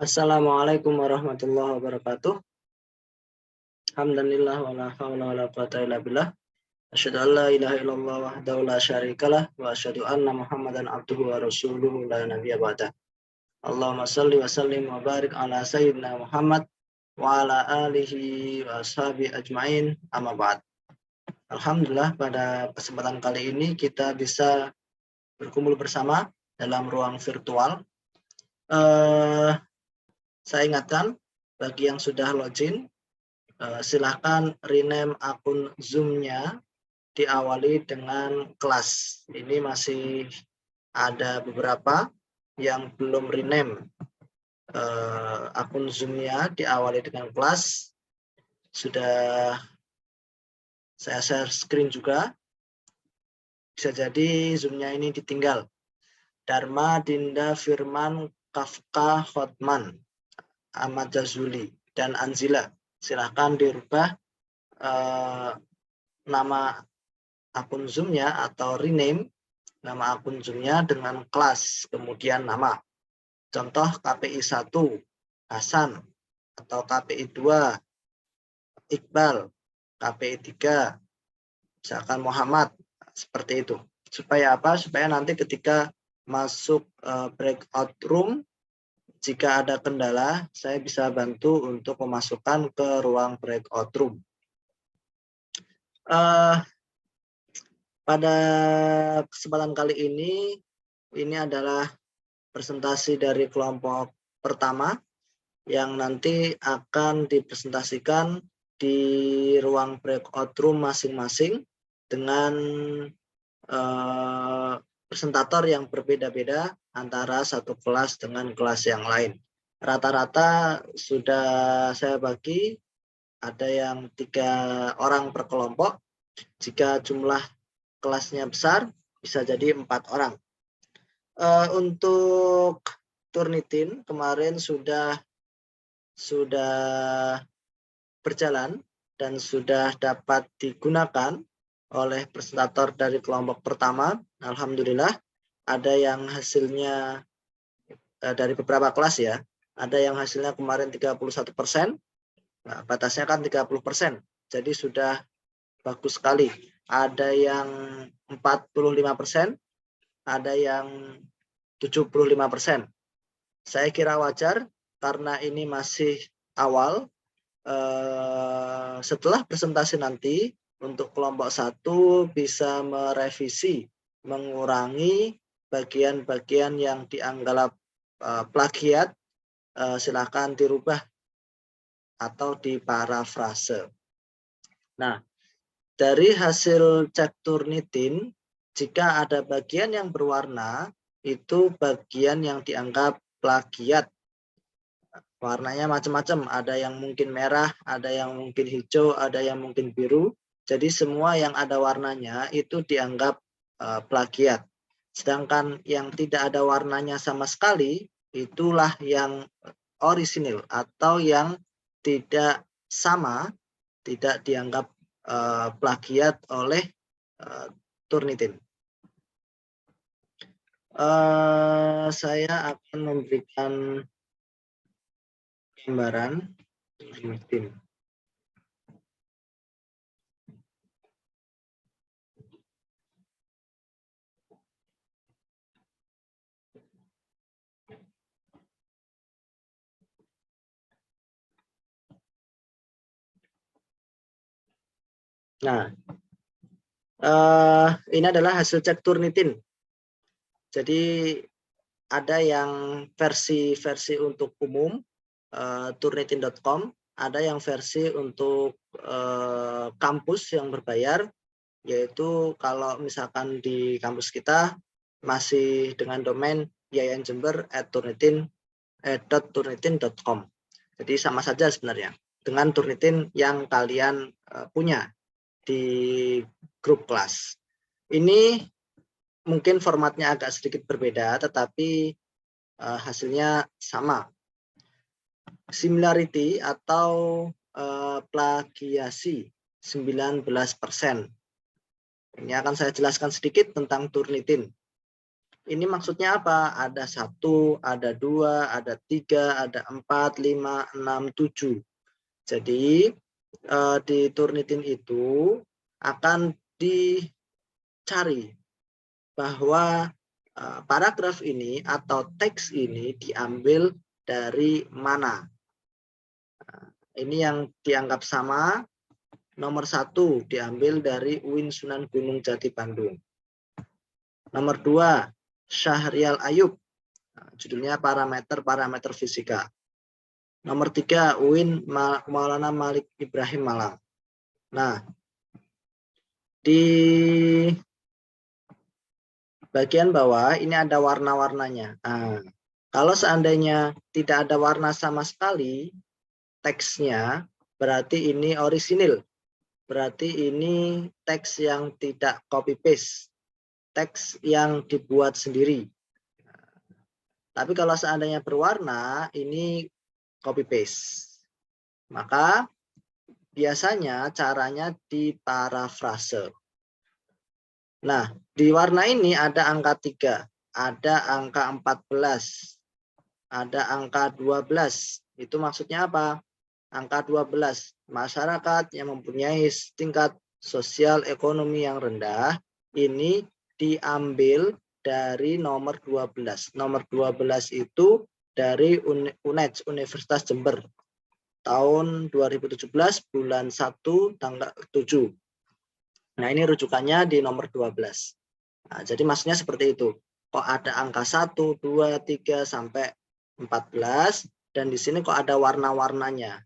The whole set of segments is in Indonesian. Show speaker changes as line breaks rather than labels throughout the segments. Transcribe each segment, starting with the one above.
Assalamualaikum warahmatullahi wabarakatuh. Alhamdulillah wa la haula wa la quwata illa billah. Asyhadu an la ilaha illallah wahdahu la syarikalah wa asyhadu anna Muhammadan abduhu wa rasuluhu la nabiyya ba'dah. Allahumma shalli wa sallim wa barik ala sayyidina Muhammad wa ala alihi wa ashabi ajmain, amma ba'd. Alhamdulillah, pada kesempatan kali ini kita bisa berkumpul bersama dalam ruang virtual. Saya ingatkan bagi yang sudah login, silahkan rename akun Zoom-nya, diawali dengan kelas. Ini masih ada beberapa yang belum rename akun Zoom-nya, diawali dengan kelas. Sudah saya share screen juga. Bisa jadi Zoom-nya ini ditinggal. Dharma, Dinda, Firman, Kafka, Hotman, Ahmad Jazuli, dan Anzila. Silahkan dirubah nama akun Zoom-nya atau rename nama akun Zoom-nya dengan kelas, kemudian nama. Contoh KPI 1, Hasan, atau KPI 2, Iqbal, KPI 3, misalkan Muhammad, seperti itu. Supaya apa? Supaya nanti ketika masuk breakout room, jika ada kendala, saya bisa bantu untuk memasukkan ke ruang breakout room. Pada kesempatan kali ini adalah presentasi dari kelompok pertama yang nanti akan dipresentasikan di ruang breakout room masing-masing dengan presentator yang berbeda-beda antara satu kelas dengan kelas yang lain. Rata-rata sudah saya bagi, ada yang 3 orang per kelompok. Jika jumlah kelasnya besar, bisa jadi 4 orang. Untuk Turnitin kemarin sudah berjalan dan sudah dapat digunakan oleh presentator dari kelompok pertama. Alhamdulillah, ada yang hasilnya dari beberapa kelas ya, ada yang hasilnya kemarin 31%, nah, batasnya kan 30%, jadi sudah bagus sekali. Ada yang 45%, ada yang 75%. Saya kira wajar karena ini masih awal. Setelah presentasi nanti, untuk kelompok 1 bisa merevisi, mengurangi bagian-bagian yang dianggap plagiat, silakan dirubah atau diparafrase. Nah, dari hasil cek Turnitin, jika ada bagian yang berwarna, itu bagian yang dianggap plagiat. Warnanya macam-macam, ada yang mungkin merah, ada yang mungkin hijau, ada yang mungkin biru. Jadi semua yang ada warnanya itu dianggap plagiat. Sedangkan yang tidak ada warnanya sama sekali, itulah yang orisinil atau yang tidak sama, tidak dianggap plagiat oleh Turnitin. Saya akan memberikan gambaran Turnitin. Nah, ini adalah hasil cek Turnitin. Jadi ada yang versi untuk umum, turnitin.com, ada yang versi untuk kampus yang berbayar, yaitu kalau misalkan di kampus kita masih dengan domain yayanjember@turnitin.com. Jadi sama saja sebenarnya dengan Turnitin yang kalian punya di grup kelas. Ini mungkin formatnya agak sedikit berbeda, tetapi hasilnya sama. Similarity atau plagiasi 19%. Ini akan saya jelaskan sedikit tentang Turnitin. Ini maksudnya apa? Ada 1, ada 2, ada 3, ada 4, 5, 6, 7. Jadi di Turnitin itu akan dicari bahwa paragraf ini atau teks ini diambil dari mana. Ini yang dianggap sama. Nomor 1 diambil dari UIN Sunan Gunung Jati Bandung. Nomor 2, Syahrial Ayub. Judulnya parameter fisika. Nomor 3, UIN Maulana Malik Ibrahim Malang. Nah, di bagian bawah ini ada warna-warnanya. Nah, kalau seandainya tidak ada warna sama sekali teksnya, berarti ini orisinil. Berarti ini teks yang tidak copy paste, teks yang dibuat sendiri. Tapi kalau seandainya berwarna, ini copy paste. Maka biasanya caranya di parafrase. Nah, di warna ini ada angka 3, ada angka 14, ada angka 12. Itu maksudnya apa? Angka 12, masyarakat yang mempunyai tingkat sosial ekonomi yang rendah, ini diambil dari nomor 12. Nomor 12 itu dari UNED, Universitas Jember. Tahun 2017, bulan 1, tanggal 7. Nah, ini rujukannya di nomor 12. Nah, jadi maksudnya seperti itu. Kok ada angka 1, 2, 3, sampai 14, dan di sini kok ada warna-warnanya.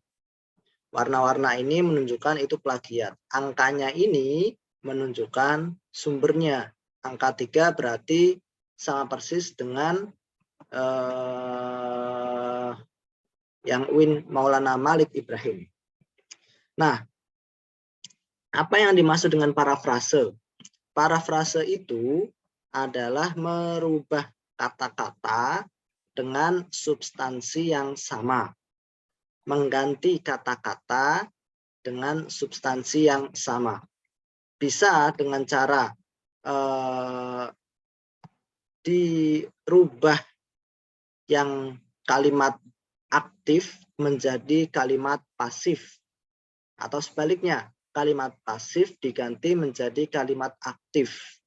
Warna-warna ini menunjukkan itu plagiat. Angkanya ini menunjukkan sumbernya. Angka 3 berarti sama persis dengan yang UIN Maulana Malik Ibrahim. Nah, apa yang dimaksud dengan parafrase? Parafrase itu adalah merubah kata-kata dengan substansi yang sama. Mengganti kata-kata dengan substansi yang sama. Bisa dengan cara dirubah yang kalimat aktif menjadi kalimat pasif. Atau sebaliknya, kalimat pasif diganti menjadi kalimat aktif.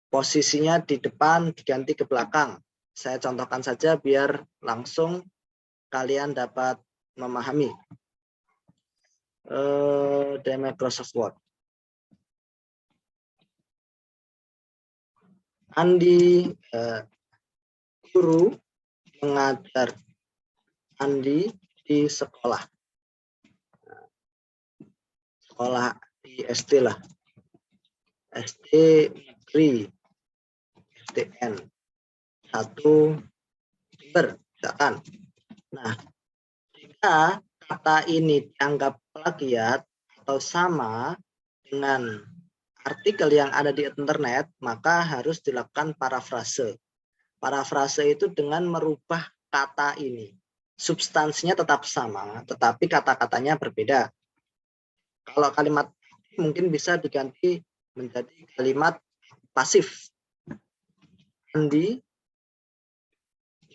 Posisinya di depan diganti ke belakang. Saya contohkan saja biar langsung kalian dapat memahami. Di Microsoft Word. Andi guru mengajar Andi di sekolah. Sekolah di SD lah. SD negeri SDN 1 Jember, misalkan. Nah, jika kata ini dianggap plagiat atau sama dengan artikel yang ada di internet, maka harus dilakukan parafrase. Parafrase itu dengan merubah kata ini. Substansinya tetap sama, tetapi kata-katanya berbeda. Kalau kalimat mungkin bisa diganti menjadi kalimat pasif. Andi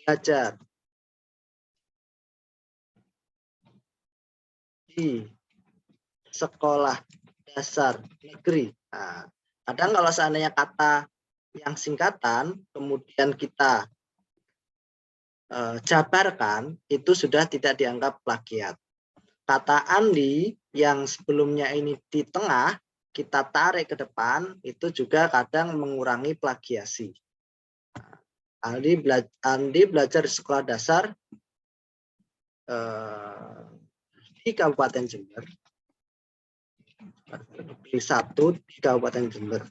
belajar di sekolah dasar negeri. Nah, kadang kalau seandainya kata yang singkatan, kemudian kita jabarkan, itu sudah tidak dianggap plagiat. Kata Andi yang sebelumnya ini di tengah, kita tarik ke depan, itu juga kadang mengurangi plagiasi. Andi belajar di sekolah dasar di Kabupaten Jember. Di 1 di Kabupaten Jember.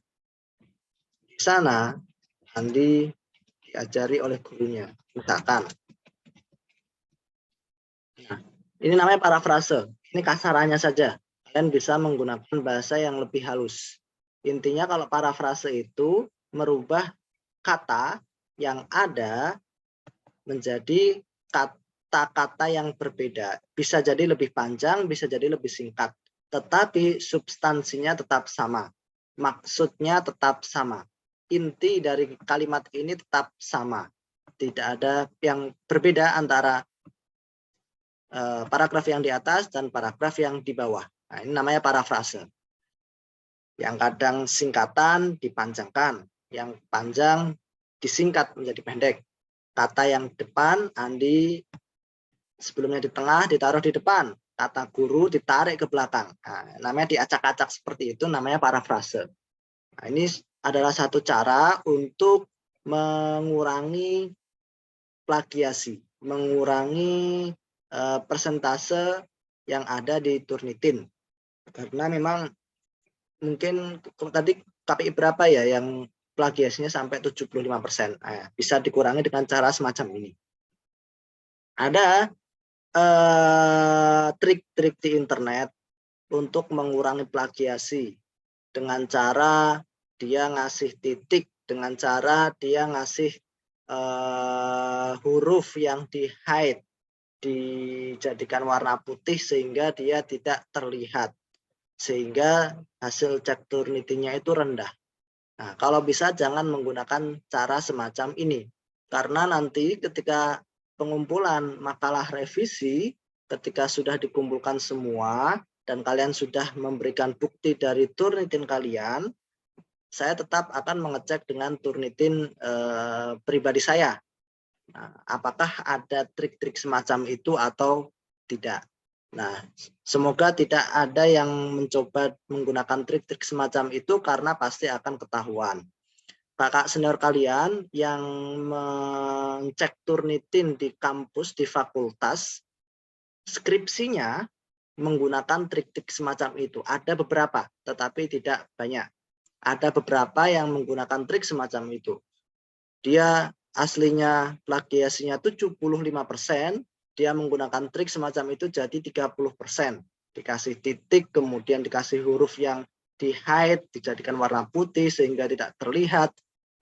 Di sana Andi diajari oleh gurunya, misalkan. Nah, ini namanya parafrase. Ini kasarannya saja. Kalian bisa menggunakan bahasa yang lebih halus. Intinya kalau parafrase itu merubah kata yang ada menjadi kata-kata yang berbeda. Bisa jadi lebih panjang, bisa jadi lebih singkat. Tetapi substansinya tetap sama. Maksudnya tetap sama. inti dari kalimat ini tetap sama. Tidak ada yang berbeda antara paragraf yang di atas dan paragraf yang di bawah. Nah, ini namanya parafrase. Yang kadang singkatan dipanjangkan, yang panjang disingkat menjadi pendek. Kata yang depan, Andi, sebelumnya di tengah, ditaruh di depan. Kata guru ditarik ke belakang. Nah, namanya diacak-acak seperti itu, namanya parafrase. Nah, ini adalah satu cara untuk mengurangi plagiasi, mengurangi persentase yang ada di Turnitin. Karena memang mungkin tadi KPI berapa ya yang plagiasinya sampai 75%. Nah, bisa dikurangi dengan cara semacam ini. Ada trik-trik di internet untuk mengurangi plagiasi dengan cara dia ngasih titik, dengan cara dia ngasih huruf yang di hide, dijadikan warna putih sehingga dia tidak terlihat, sehingga hasil cek Turnitin-nya itu rendah. Nah, kalau bisa jangan menggunakan cara semacam ini, karena nanti ketika pengumpulan makalah revisi, ketika sudah dikumpulkan semua dan kalian sudah memberikan bukti dari Turnitin kalian, saya tetap akan mengecek dengan Turnitin pribadi saya. Nah, apakah ada trik-trik semacam itu atau tidak. Nah, semoga tidak ada yang mencoba menggunakan trik-trik semacam itu karena pasti akan ketahuan. Kakak senior kalian yang mencek Turnitin di kampus, di fakultas, skripsinya menggunakan trik-trik semacam itu. Ada beberapa, tetapi tidak banyak. Ada beberapa yang menggunakan trik semacam itu. Dia aslinya plagiasinya 75%, dia menggunakan trik semacam itu jadi 30%. Dikasih titik, kemudian dikasih huruf yang di hide, dijadikan warna putih sehingga tidak terlihat.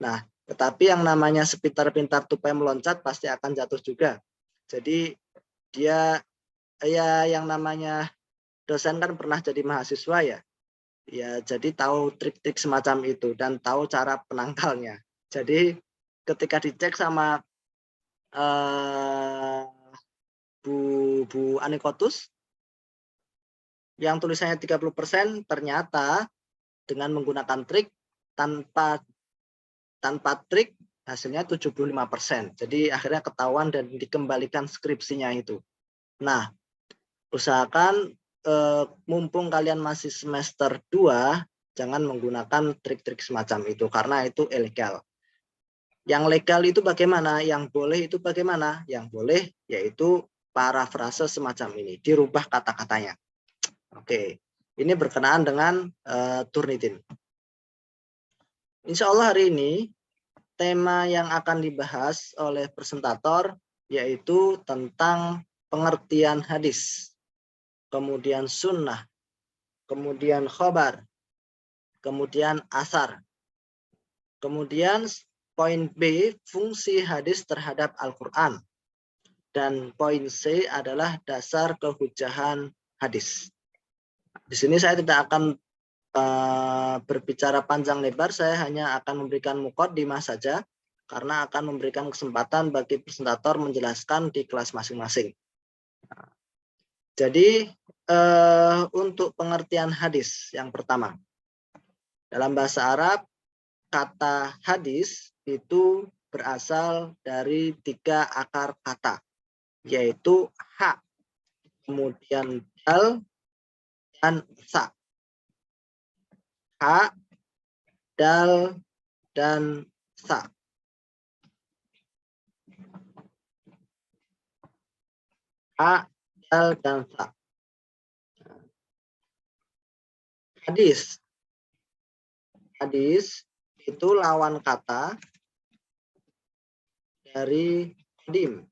Nah, tetapi yang namanya sepintar-pintar tupai meloncat pasti akan jatuh juga. Jadi dia ya yang namanya dosen kan pernah jadi mahasiswa ya. Ya, jadi tahu trik-trik semacam itu dan tahu cara penangkalnya. Jadi ketika dicek sama Bu Anikotus yang tulisannya 30%, ternyata dengan menggunakan trik tanpa trik hasilnya 75%. Jadi akhirnya ketahuan dan dikembalikan skripsinya itu. Nah, usahakan mumpung kalian masih semester 2, jangan menggunakan trik-trik semacam itu karena itu ilegal. Yang legal itu bagaimana? Yang boleh itu bagaimana? Yang boleh yaitu parafrase semacam ini, dirubah kata-katanya. Oke, ini berkenaan dengan Turnitin. Insya Allah hari ini tema yang akan dibahas oleh presentator yaitu tentang pengertian hadis, kemudian sunnah, kemudian khobar, kemudian asar. Kemudian poin B, fungsi hadis terhadap Al-Quran. Dan poin C adalah dasar kehujahan hadis. Di sini saya tidak akan berbicara panjang lebar, saya hanya akan memberikan muqaddimah saja, karena akan memberikan kesempatan bagi presentator menjelaskan di kelas masing-masing. Jadi untuk pengertian hadis yang pertama, dalam bahasa Arab, kata hadis itu berasal dari 3 akar kata, yaitu ha, kemudian dal, dan sa. Ha, dal, dan sa. Ha, dal, dan sa. Hadis. Hadis itu lawan kata dari qadim.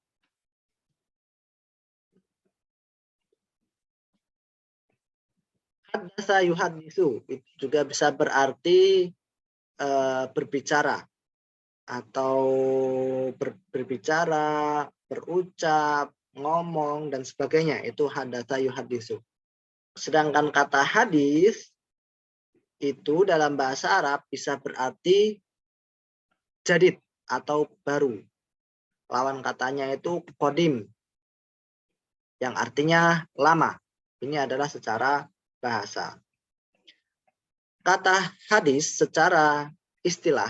Hadasa yuhadisu itu juga bisa berarti berbicara atau berbicara, berucap, ngomong dan sebagainya, itu hadasa yuhadisu. Sedangkan kata hadis itu dalam bahasa Arab bisa berarti jadid atau baru. Lawan katanya itu kodim, yang artinya lama. Ini adalah secara bahasa. Kata hadis secara istilah,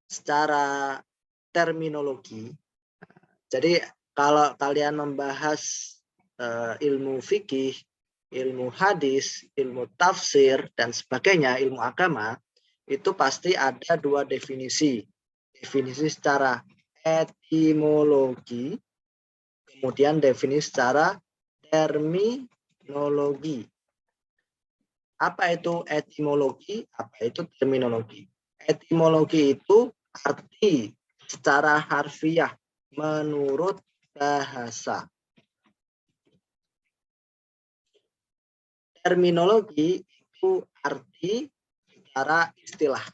secara terminologi. Jadi kalau kalian membahas ilmu fikih, ilmu hadis, ilmu tafsir, dan sebagainya, ilmu agama, itu pasti ada dua definisi. Definisi secara etimologi, kemudian definisi secara terminologi. Apa itu etimologi? Apa itu terminologi? Etimologi itu arti secara harfiah menurut bahasa. Terminologi itu arti secara istilah.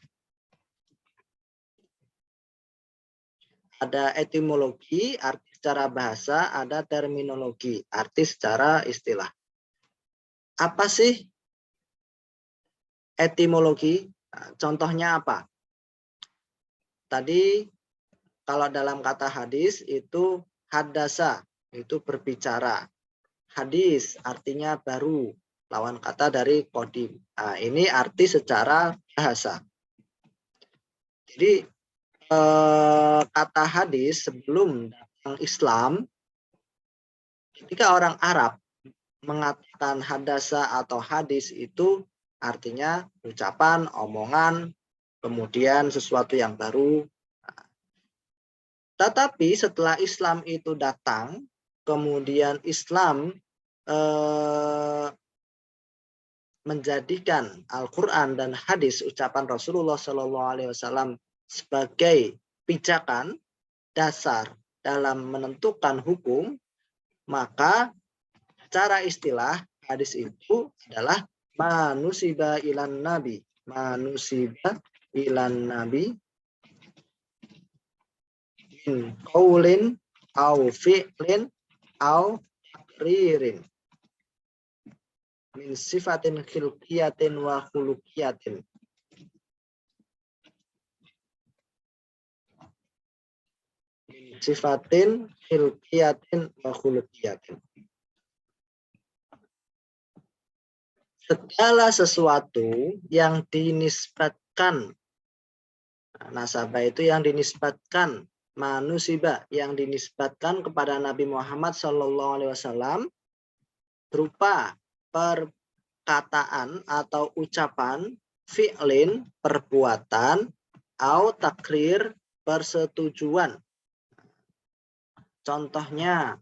Ada etimologi, arti secara bahasa, ada terminologi, arti secara istilah. Apa sih etimologi? Contohnya apa? Tadi kalau dalam kata hadis itu hadasa, itu berbicara. Hadis artinya baru, lawan kata dari kodim. Nah, ini arti secara bahasa. Jadi kata hadis sebelum datang Islam, ketika orang Arab mengatakan hadasa atau hadis itu artinya ucapan, omongan, kemudian sesuatu yang baru. Tetapi setelah Islam itu datang, kemudian Islam menjadikan Al-Quran dan hadis ucapan Rasulullah SAW sebagai pijakan dasar dalam menentukan hukum, maka secara istilah hadis itu adalah manusiba ilan nabi. Manusiba ilan nabi min qaulin au fi'lin au takririn min sifatin khilqiyatin wa khuluqiyatin. Min sifatin khilqiyatin wa khuluqiyatin. Segala sesuatu yang dinisbatkan, nasabah itu yang dinisbatkan, manusibah yang dinisbatkan kepada Nabi Muhammad SAW berupa perkataan atau ucapan, fi'lin perbuatan, atau takrir persetujuan. Contohnya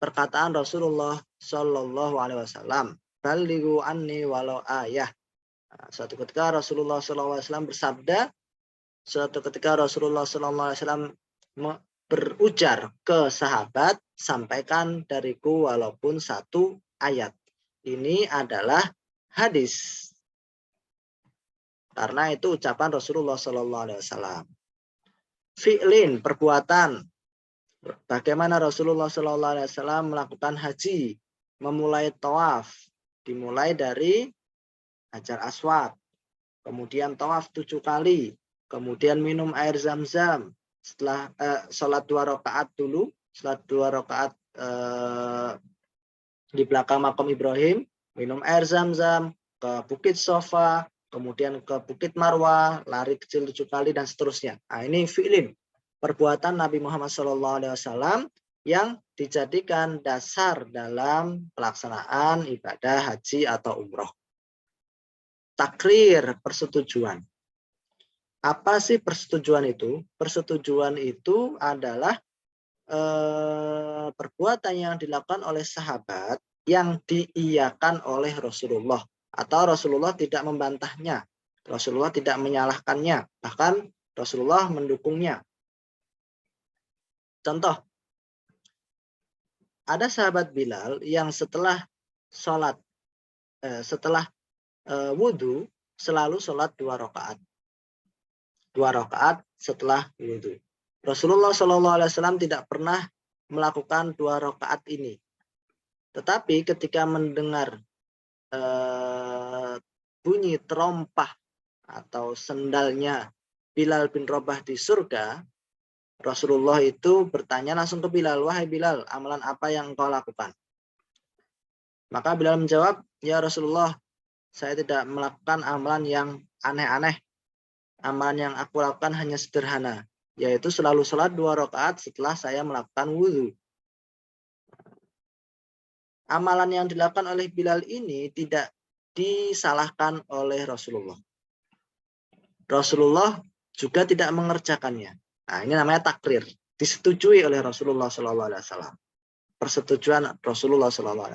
perkataan Rasulullah Shallallahu Alaihi Wasallam, "Balighu anni walau ayah." Suatu ketika Rasulullah SAW bersabda, suatu ketika Rasulullah SAW berujar ke sahabat, sampaikan dariku walaupun satu ayat. Ini adalah hadis. Karena itu ucapan Rasulullah SAW. Fi'lin, perbuatan. Bagaimana Rasulullah SAW melakukan haji, memulai tawaf, dimulai dari Hajar Aswad, kemudian tawaf 7 kali, kemudian minum air zam-zam, setelah sholat 2 rakaat dulu, setelah 2 rakaat di belakang makam Ibrahim, minum air zam-zam, ke Bukit Sofa, kemudian ke Bukit Marwah, lari kecil 7 kali, dan seterusnya. Nah, ini fi'lin, perbuatan Nabi Muhammad SAW yang dijadikan dasar dalam pelaksanaan ibadah haji atau umroh. Takrir, persetujuan. Apa sih persetujuan itu? Persetujuan itu adalah perbuatan yang dilakukan oleh sahabat yang diiyakan oleh Rasulullah, atau Rasulullah tidak membantahnya, Rasulullah tidak menyalahkannya, bahkan Rasulullah mendukungnya. Contoh, ada sahabat Bilal yang setelah sholat, setelah wudhu selalu sholat 2 rakaat. 2 rakaat setelah wudhu. Rasulullah SAW tidak pernah melakukan 2 rakaat ini. Tetapi ketika mendengar bunyi terompah atau sendalnya Bilal bin Rabah di surga, Rasulullah itu bertanya langsung ke Bilal, wahai Bilal, amalan apa yang engkau lakukan? Maka Bilal menjawab, ya Rasulullah, saya tidak melakukan amalan yang aneh-aneh. Amalan yang aku lakukan hanya sederhana, yaitu selalu sholat 2 rakaat setelah saya melakukan wudhu. Amalan yang dilakukan oleh Bilal ini tidak disalahkan oleh Rasulullah. Rasulullah juga tidak mengerjakannya. Nah, ini namanya takrir, disetujui oleh Rasulullah SAW. Persetujuan Rasulullah SAW.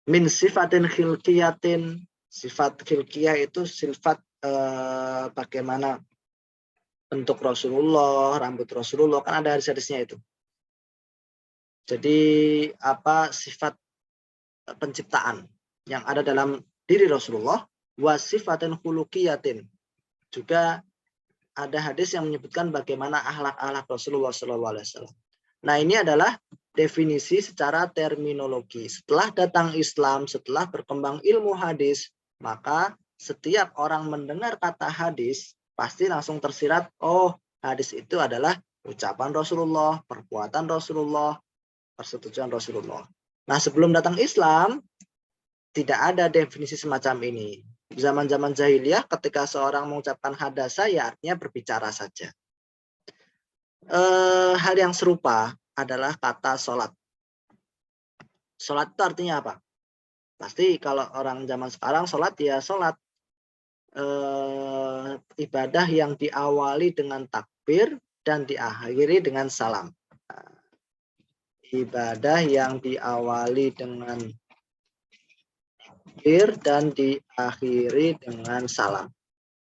Min sifatin khilqiyatin, sifat khilqiyah itu sifat bagaimana bentuk Rasulullah, rambut Rasulullah, kan ada hadis-hadisnya itu. Jadi apa sifat penciptaan yang ada dalam diri Rasulullah, wasifatin khuluqiyatin. Juga ada hadis yang menyebutkan bagaimana akhlak-akhlak Rasulullah SAW. Nah, ini adalah definisi secara terminologi. Setelah datang Islam, setelah berkembang ilmu hadis, maka setiap orang mendengar kata hadis pasti langsung tersirat, oh, hadis itu adalah ucapan Rasulullah, perbuatan Rasulullah, persetujuan Rasulullah. Nah, sebelum datang Islam, tidak ada definisi semacam ini. Zaman-zaman jahiliyah, ketika seorang mengucapkan hadasa, ya artinya berbicara saja. Hal yang serupa adalah kata sholat. Sholat itu artinya apa? Pasti kalau orang zaman sekarang sholat, ya sholat. Ibadah yang diawali dengan takbir dan diakhiri dengan salam. Ibadah yang diawali dengan takbir dan diakhiri dengan salam.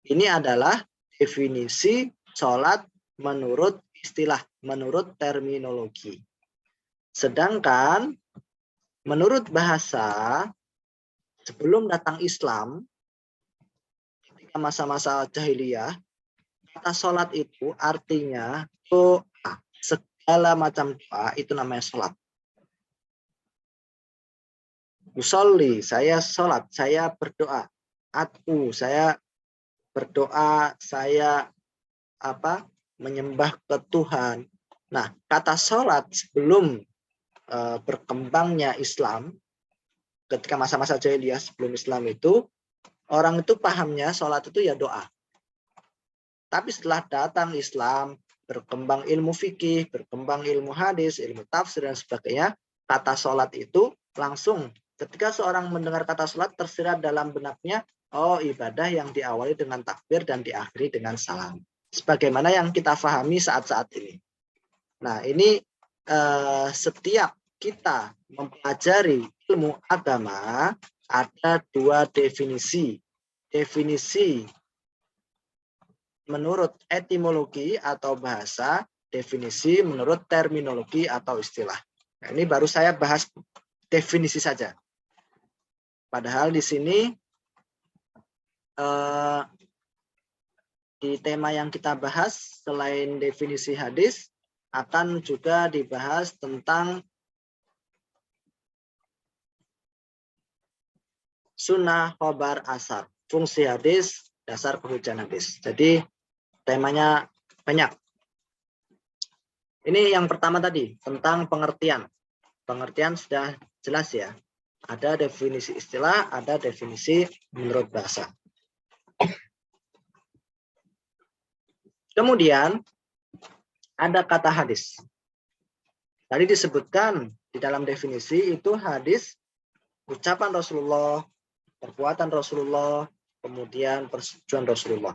Ini adalah definisi sholat menurut istilah, menurut terminologi. Sedangkan menurut bahasa, sebelum datang Islam, ketika masa-masa jahiliyah, kata sholat itu artinya doa. Segala macam doa itu namanya sholat. Usolli, saya sholat, saya berdoa. Atu, saya berdoa, saya menyembah ke Tuhan. Nah, kata sholat sebelum berkembangnya Islam, ketika masa-masa jahiliyah sebelum Islam itu, orang itu pahamnya sholat itu ya doa. Tapi setelah datang Islam, berkembang ilmu fikih, berkembang ilmu hadis, ilmu tafsir dan sebagainya, kata sholat itu langsung ketika seorang mendengar kata sholat tersirat dalam benaknya, oh, ibadah yang diawali dengan takbir dan diakhiri dengan salam. Sebagaimana yang kita pahami saat-saat ini. Nah, ini setiap kita mempelajari ilmu agama, ada dua definisi. Definisi menurut etimologi atau bahasa, definisi menurut terminologi atau istilah. Nah, ini baru saya bahas definisi saja. Padahal di sini di tema yang kita bahas, selain definisi hadis, akan juga dibahas tentang sunnah, khobar, asar, fungsi hadis, dasar kehujanan hadis. Jadi temanya banyak. Ini yang pertama tadi, tentang pengertian. Pengertian sudah jelas ya. Ada definisi istilah, ada definisi menurut bahasa. Kemudian ada kata hadis. Tadi disebutkan di dalam definisi itu hadis, ucapan Rasulullah, perbuatan Rasulullah, kemudian persetujuan Rasulullah.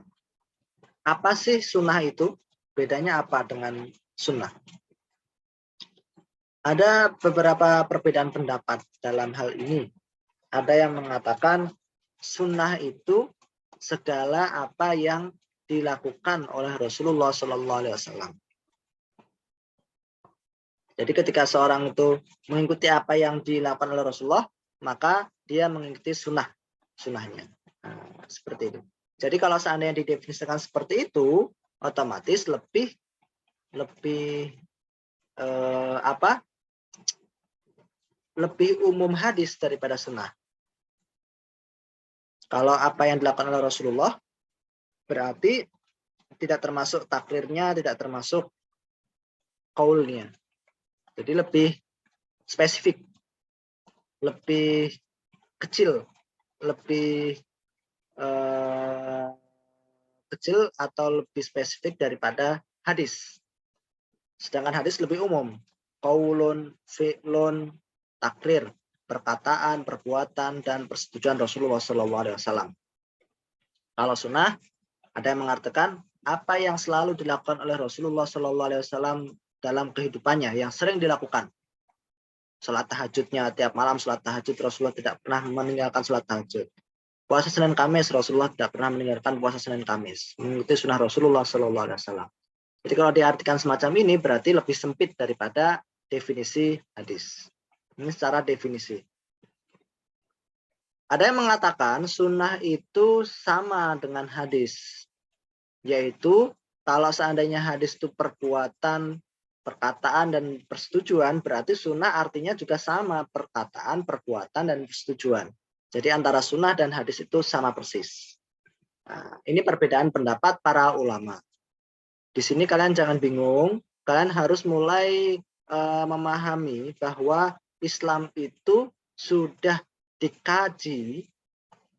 Apa sih sunnah itu? Bedanya apa dengan sunnah? Ada beberapa perbedaan pendapat dalam hal ini. Ada yang mengatakan sunnah itu segala apa yang dilakukan oleh Rasulullah SAW. Jadi ketika seorang itu mengikuti apa yang dilakukan oleh Rasulullah, maka dia mengikuti sunnahnya. Nah, seperti itu. Jadi kalau seandainya didefinisikan seperti itu, otomatis lebih umum hadis daripada sunnah. Kalau apa yang dilakukan oleh Rasulullah berarti tidak termasuk takrirnya, tidak termasuk kaulnya. Jadi lebih spesifik, lebih kecil, lebih kecil atau lebih spesifik daripada hadis. Sedangkan hadis lebih umum. Qaulun, fi'lun, takrir, perkataan, perbuatan, dan persetujuan Rasulullah SAW. Kalau sunnah, ada yang mengatakan apa yang selalu dilakukan oleh Rasulullah SAW dalam kehidupannya, yang sering dilakukan. Salat tahajudnya, tiap malam salat tahajud, Rasulullah tidak pernah meninggalkan salat tahajud. Puasa Senin Kamis, Rasulullah tidak pernah meninggalkan puasa Senin Kamis. Mengikuti sunnah Rasulullah SAW. Jadi kalau diartikan semacam ini berarti lebih sempit daripada definisi hadis. Ini secara definisi. Ada yang mengatakan sunnah itu sama dengan hadis. Yaitu kalau seandainya hadis itu perbuatan, perkataan, dan persetujuan, berarti sunnah artinya juga sama, perkataan, perbuatan, dan persetujuan. Jadi antara sunnah dan hadis itu sama persis. Nah, ini perbedaan pendapat para ulama. Di sini kalian jangan bingung, kalian harus mulai memahami bahwa Islam itu sudah dikaji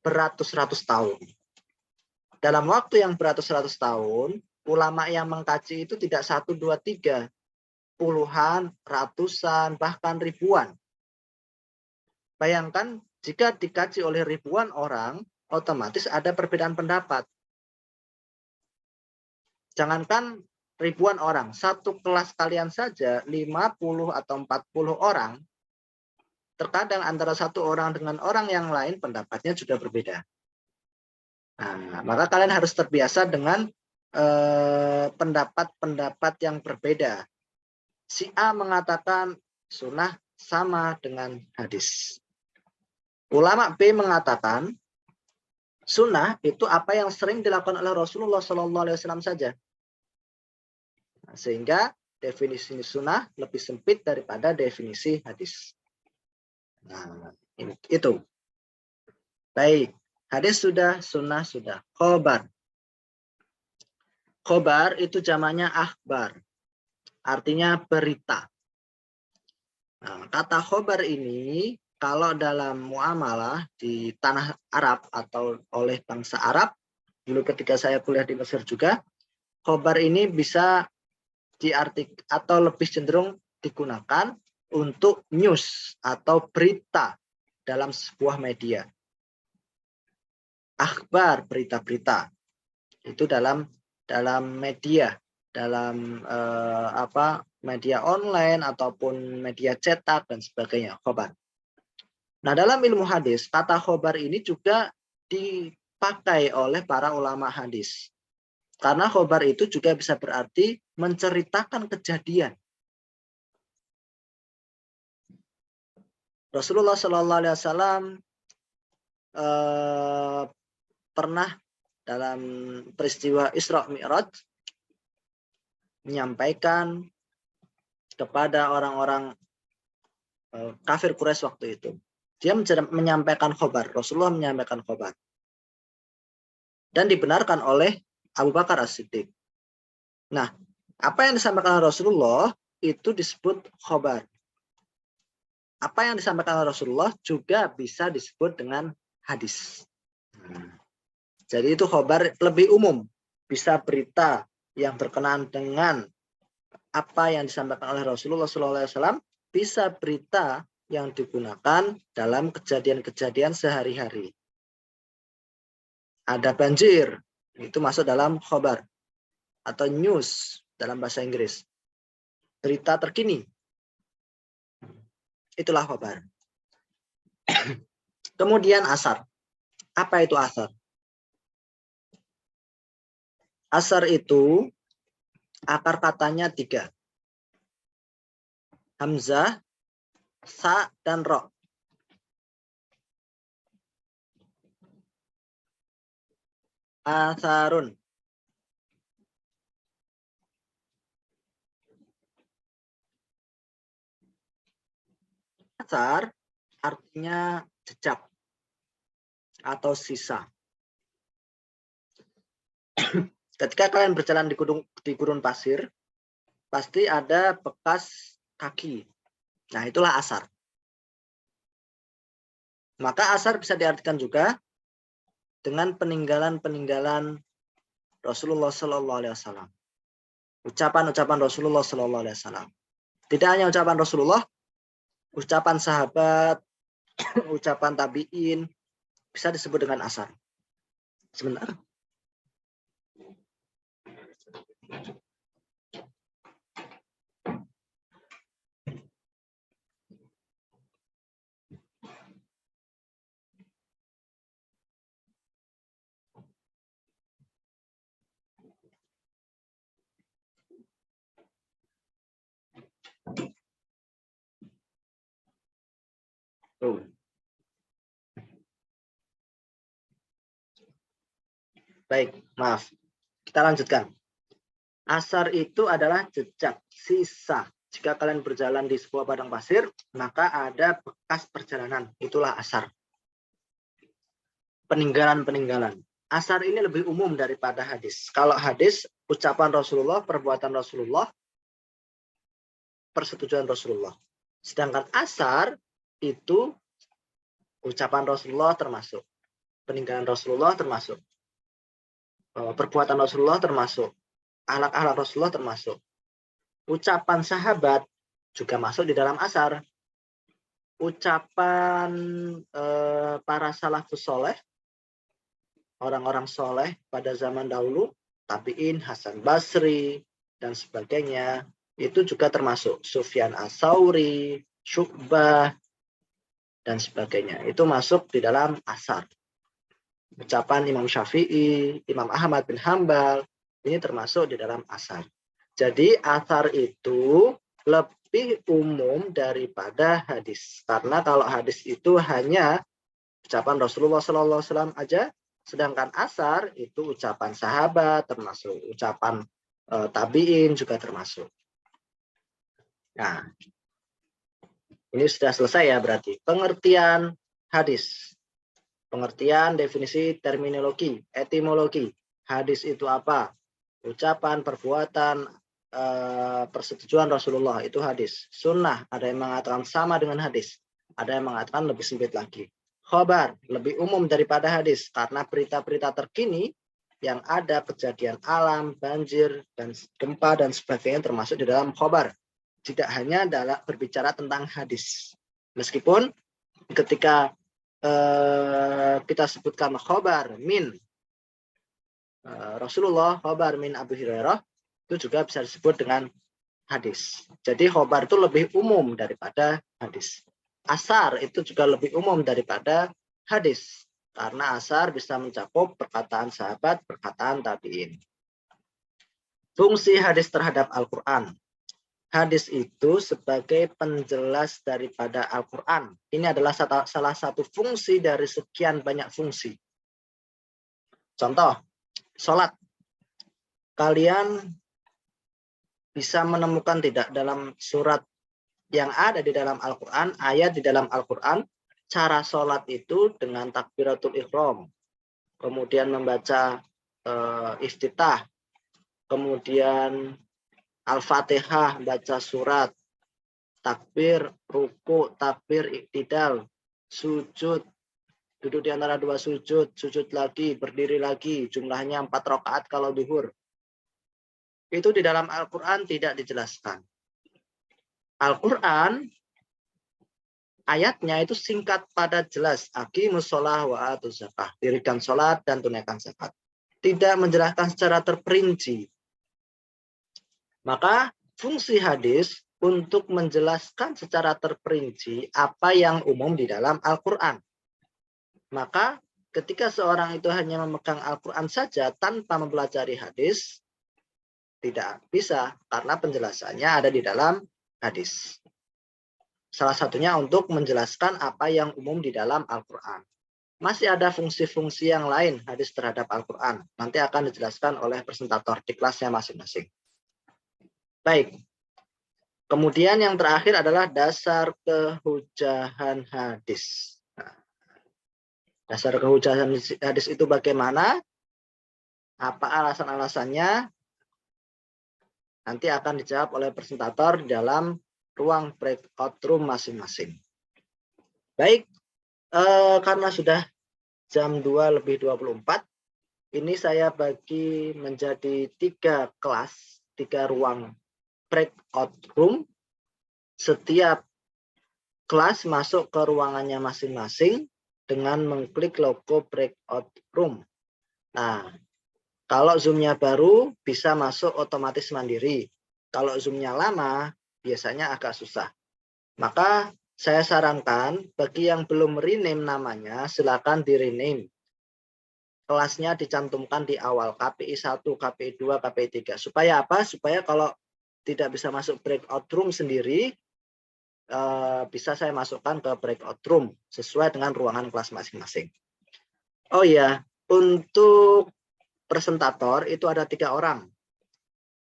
beratus-ratus tahun. Dalam waktu yang beratus-ratus tahun, ulama yang mengkaji itu tidak 1, 2, 3, puluhan, ratusan, bahkan ribuan. Bayangkan jika dikaji oleh ribuan orang, otomatis ada perbedaan pendapat. Jangankan ribuan orang, satu kelas kalian saja 50 atau 40 orang, terkadang antara satu orang dengan orang yang lain pendapatnya juga berbeda. Nah, maka kalian harus terbiasa dengan pendapat-pendapat yang berbeda. Si A mengatakan sunnah sama dengan hadis. Ulama B mengatakan sunnah itu apa yang sering dilakukan oleh Rasulullah SAW saja. Sehingga definisi sunnah lebih sempit daripada definisi hadis. Nah, itu. Baik, hadis sudah, sunnah sudah. Khobar. Khobar itu jamaknya akhbar. Artinya berita. Nah, kata khobar ini kalau dalam muamalah di tanah Arab atau oleh bangsa Arab, dulu ketika saya kuliah di Mesir juga, khobar ini bisa diartikan atau lebih cenderung digunakan untuk news atau berita dalam sebuah media. Akhbar, berita-berita itu dalam media, dalam media online ataupun media cetak dan sebagainya, khobar. Nah, dalam ilmu hadis, kata khobar ini juga dipakai oleh para ulama hadis. Karena khobar itu juga bisa berarti menceritakan kejadian. Rasulullah SAW pernah dalam peristiwa Isra Mi'raj menyampaikan kepada orang-orang kafir Quraisy waktu itu. Dia menyampaikan khobar, Rasulullah menyampaikan khobar. Dan dibenarkan oleh Abu Bakar As-Siddiq. Nah, apa yang disampaikan oleh Rasulullah itu disebut khobar. Apa yang disampaikan oleh Rasulullah juga bisa disebut dengan hadis. Jadi itu khobar lebih umum. Bisa berita yang berkenaan dengan apa yang disampaikan oleh Rasulullah SAW, bisa berita yang digunakan dalam kejadian-kejadian sehari-hari. Ada banjir, itu masuk dalam khobar. Atau news dalam bahasa Inggris. Berita terkini. Itulah khobar. Kemudian asar. Apa itu asar? Asar itu akar katanya 3. Hamzah, sa, dan ro. Asarun. Asar artinya jejak. atau sisa. Ketika kalian berjalan di gurun pasir, pasti ada bekas kaki. Nah, itulah asar. Maka asar bisa diartikan juga dengan peninggalan-peninggalan Rasulullah Shallallahu Alaihi Wasallam. Ucapan-ucapan Rasulullah Shallallahu Alaihi Wasallam. Tidak hanya ucapan Rasulullah, ucapan sahabat, ucapan tabiin bisa disebut dengan asar. Sebentar. Tuh. Baik, maaf. Kita lanjutkan. Asar itu adalah jejak, sisa. Jika kalian berjalan di sebuah padang pasir, maka ada bekas perjalanan. Itulah asar. Peninggalan-peninggalan. Asar ini lebih umum daripada hadis. Kalau hadis, ucapan Rasulullah, perbuatan Rasulullah, persetujuan Rasulullah. Sedangkan asar itu ucapan Rasulullah termasuk. Peninggalan Rasulullah termasuk. Perbuatan Rasulullah termasuk. Akhlak-akhlak Rasulullah termasuk. Ucapan sahabat juga masuk di dalam asar. Ucapan para salafus soleh, orang-orang soleh pada zaman dahulu, tabiin, Hasan Basri, dan sebagainya, itu juga termasuk. Sufyan As-Sauri, Syu'bah, dan sebagainya. Itu masuk di dalam asar. Ucapan Imam Syafi'i, Imam Ahmad bin Hambal, ini termasuk di dalam asar. Jadi asar itu lebih umum daripada hadis. Karena kalau hadis itu hanya ucapan Rasulullah SAW aja, sedangkan asar itu ucapan sahabat, termasuk ucapan tabiin juga termasuk. Nah, ini sudah selesai ya berarti. Pengertian hadis. Pengertian, definisi, terminologi, etimologi. Hadis itu apa? Ucapan, perbuatan, persetujuan Rasulullah, itu hadis. Sunnah, ada yang mengatakan sama dengan hadis. Ada yang mengatakan lebih sempit lagi. Khobar, lebih umum daripada hadis. Karena berita-berita terkini yang ada kejadian alam, banjir, dan gempa, dan sebagainya termasuk di dalam khobar. Tidak hanya dalam berbicara tentang hadis. Meskipun ketika kita sebutkan khobar min Rasulullah, khobar min Abu Hurairah, itu juga bisa disebut dengan hadis. Jadi khobar itu lebih umum daripada hadis. Asar itu juga lebih umum daripada hadis. Karena asar bisa mencakup perkataan sahabat, perkataan tabi'in. Fungsi hadis terhadap Al-Quran. Hadis itu sebagai penjelas daripada Al-Quran. Ini adalah salah satu fungsi dari sekian banyak fungsi. Contoh, sholat. Kalian bisa menemukan tidak dalam surat yang ada di dalam Al-Quran, ayat di dalam Al-Quran, cara sholat itu dengan takbiratul ihram, kemudian membaca iftitah, kemudian Al-Fatihah, baca surat, takbir, ruku, takbir, iktidal, sujud, duduk di antara dua sujud, sujud lagi, berdiri lagi, jumlahnya 4 rakaat kalau duhur. Itu di dalam Al-Quran tidak dijelaskan. Al-Quran, ayatnya itu singkat padat jelas. Aqimus sholah wa atuz zakah. Dirikan sholat dan tunaikan zakat. Tidak menjelaskan secara terperinci. Maka fungsi hadis untuk menjelaskan secara terperinci apa yang umum di dalam Al-Quran. Maka ketika seorang itu hanya memegang Al-Quran saja tanpa mempelajari hadis, tidak bisa karena penjelasannya ada di dalam hadis. Salah satunya untuk menjelaskan apa yang umum di dalam Al-Quran. Masih ada fungsi-fungsi yang lain hadis terhadap Al-Quran. Nanti akan dijelaskan oleh presentator di kelasnya masing-masing. Baik. Kemudian yang terakhir adalah dasar kehujahan hadis. Nah, Dasar kehujahan hadis itu bagaimana? Apa alasan-alasannya? Nanti akan dijawab oleh presentator dalam ruang breakout room masing-masing. Baik, karena sudah jam 2:24, ini saya bagi menjadi 3 kelas, 3 ruang breakout room. Setiap kelas masuk ke ruangannya masing-masing dengan mengklik logo breakout room. Nah, kalau Zoom-nya baru bisa masuk otomatis mandiri. Kalau Zoom-nya lama biasanya agak susah. Maka saya sarankan bagi yang belum rename namanya silakan di rename. Kelasnya dicantumkan di awal KPI 1, KPI 2, KPI 3. Supaya apa? Supaya kalau tidak bisa masuk breakout room sendiri, bisa saya masukkan ke breakout room sesuai dengan ruangan kelas masing-masing. Oh iya, untuk presentator itu ada 3 orang.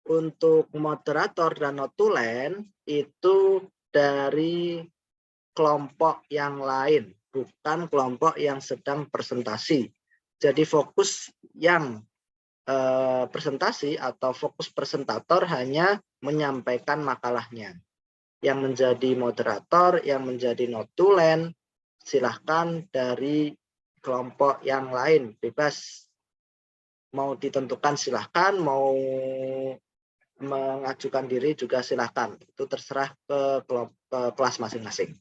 Untuk moderator dan notulen itu dari kelompok yang lain, bukan kelompok yang sedang presentasi. Jadi fokus yang presentasi atau fokus presentator hanya menyampaikan makalahnya. Yang menjadi moderator, yang menjadi notulen, silahkan dari kelompok yang lain, bebas. Mau ditentukan silahkan, mau mengajukan diri juga silahkan. Itu terserah ke kelas masing-masing.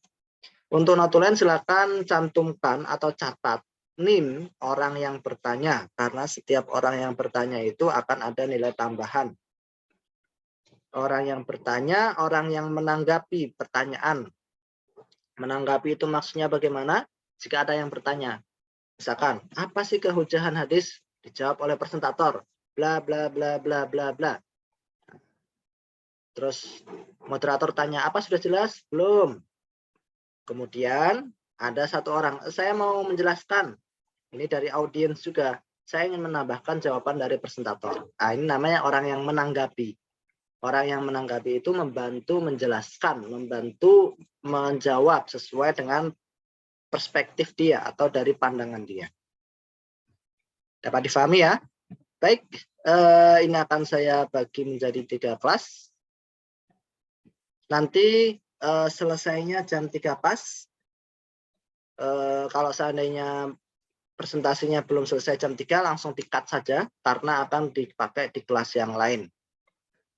Untuk notulen silahkan cantumkan atau catat NIM orang yang bertanya, karena setiap orang yang bertanya itu akan ada nilai tambahan. Orang yang bertanya, orang yang menanggapi pertanyaan. Menanggapi itu maksudnya bagaimana? Jika ada yang bertanya, misalkan, apa sih kehujahan hadis? Dijawab oleh presentator, bla bla bla bla bla bla. Terus moderator tanya, apa sudah jelas? Belum. Kemudian ada satu orang, saya mau menjelaskan. Ini dari audiens juga. Saya ingin menambahkan jawaban dari presentator. Nah, ini namanya orang yang menanggapi. Orang yang menanggapi itu membantu menjelaskan, membantu menjawab sesuai dengan perspektif dia atau dari pandangan dia. Dapat difahami ya? Baik, ini akan saya bagi menjadi 3 kelas. Nanti selesainya jam 3 pas. Kalau seandainya presentasinya belum selesai jam 3, langsung di-cut saja karena akan dipakai di kelas yang lain.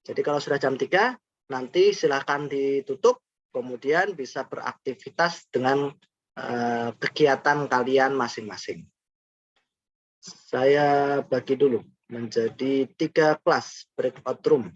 Jadi kalau sudah jam 3, nanti silakan ditutup, kemudian bisa beraktivitas dengan kegiatan kalian masing-masing. Saya bagi dulu menjadi 3 kelas breakout room.